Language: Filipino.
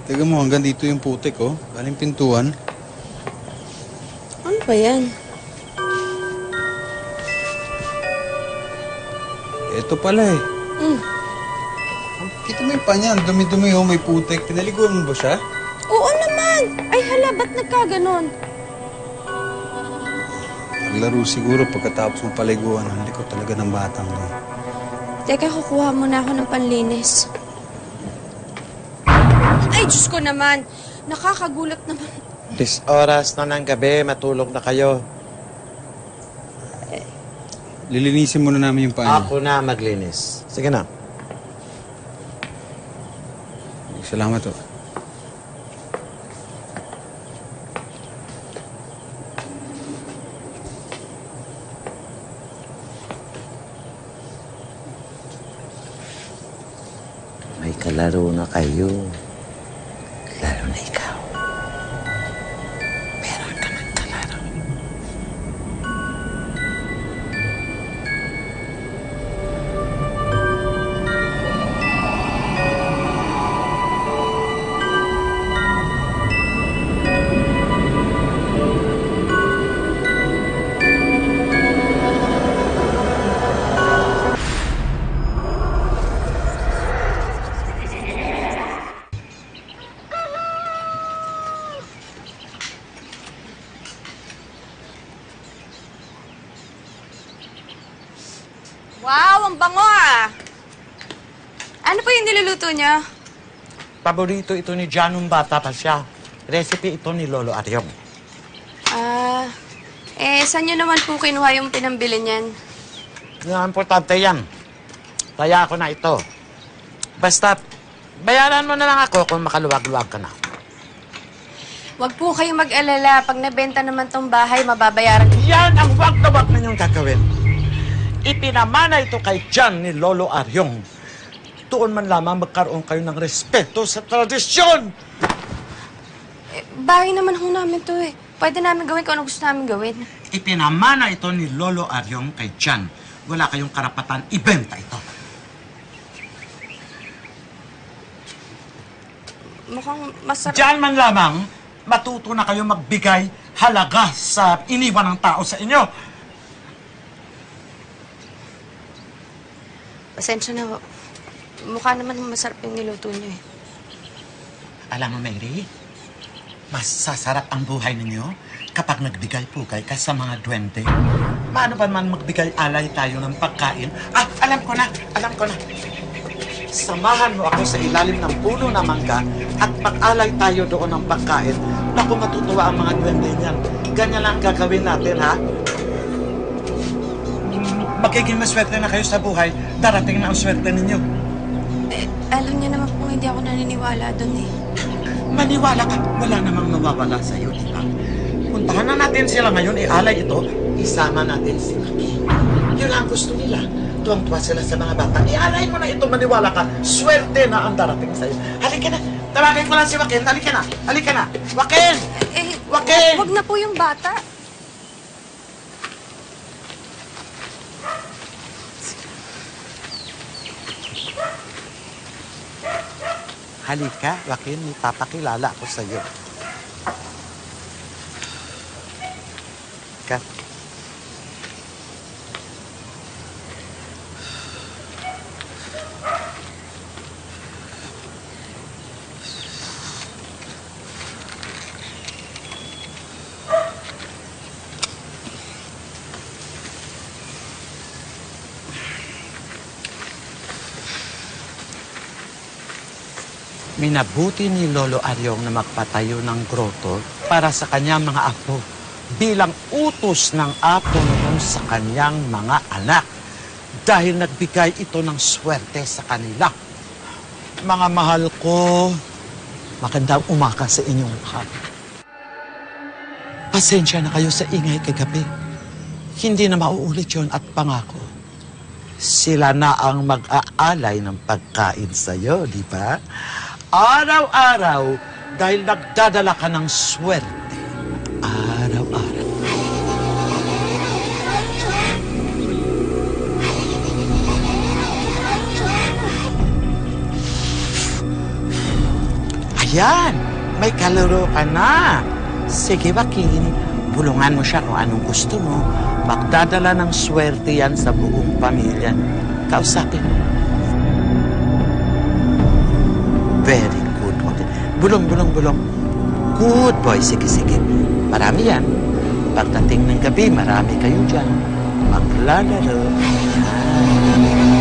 Teka mo, hanggang dito yung putik, oh. Galing pintuan. Ano ba yan? Ito pala eh. Kita mo yung panya, dumi-dumi oh, may putik. Pinaliguan mo ba siya? Oo naman! Ay hala, ba't nagkaganon? Naglaro siguro pagkatapos mo paliguan. Ang likot talaga ng batang doon. Teka, kukuha muna ako ng panlinis. Ay, Diyos ko naman! Nakakagulat naman. 10 oras na ng gabi, matulog na kayo. Lilinisin muna namin yung panya. Ako na maglinis. Sige na. Salamat oh. May kalaro na kayo. Lalo na ikaw. Meron ka ng kalaro. Wow, ang bango ah! Ano po yung niluluto niya? Paborito ito ni John nung bata pa siya. Recipe ito ni Lolo Aryong. Saan niyo naman po kinuha yung pinambili niyan? Ang importante yan. Kaya ako na ito. Basta, bayaran mo na lang ako kung makaluwag-luwag ka na. Huwag po kayong mag-alala. Pag nabenta naman tong bahay, mababayaran niyo. Yan ang wag na wag na niyong gagawin. Ipinamana ito kay John ni Lolo Aryong. Doon man lamang magkaroon kayo ng respeto sa tradisyon. Bahay naman ho namin to eh. Pwede namin gawin kung ano gusto namin gawin. Ipinamana ito ni Lolo Aryong kay John. Wala kayong karapatan ibenta ito. Mukhang masarap. Diyan man lamang, matuto na kayo magbigay halaga sa iniwan ng tao sa inyo. Pasensya na ho. Mukha naman masarap yung niluto niyo eh. Alam mo, Mary, mas sasarap ang buhay ninyo kapag nagbigay-pugay ka sa mga duwende. Paano ba man magbigay alay tayo ng pagkain? Alam ko na. Samahan mo ako sa ilalim ng puno na mangga at mag-alay tayo doon ng pagkain. Naku, matutuwa ang mga duwende niyan. Ganyan lang gagawin natin, ha? Magiging maswerte na kayo sa buhay. Darating na ang swerte ninyo. Alam niya naman po hindi ako naniniwala doon eh. Maniwala ka, wala namang mawawala sa'yo, di ba? Puntahan na natin sila ngayon, ialay ito, isama natin sila. Yun ang gusto nila. Tuwang-tuwa sila sa mga bata. Ialay mo na ito, maniwala ka. Swerte na ang darating sa'yo. Halika na. Tawagin ko lang si Joaquin. Halika na. Joaquin! Joaquin! Wag na po yung bata. Halika, Joaquin. May papakilala ako sa'yo. Ka. Minabuti ni Lolo Aryong na magpatayo ng groto para sa kanyang mga apo bilang utos ng apo noon sa kanyang mga anak dahil nagbigay ito ng swerte sa kanila. Mga mahal ko, magandang umaga sa inyong lahat. Pasensya na kayo sa ingay kagabi. Hindi na mauulit yon at pangako. Sila na ang mag-aalay ng pagkain sa'yo, di ba? Araw-araw, dahil nagdadala ka ng swerte. Araw-araw. Yan, may kalaro ka na. Sige, Joaquin, bulungan mo siya kung anong gusto mo. Magdadala ng swerte yan sa buong pamilya. Kausapin mo. Very good, Joaquin. Bulong. Good boy, sige. Marami yan. Pagdating ng gabi, marami kayo dyan. Maglalaro. Yan.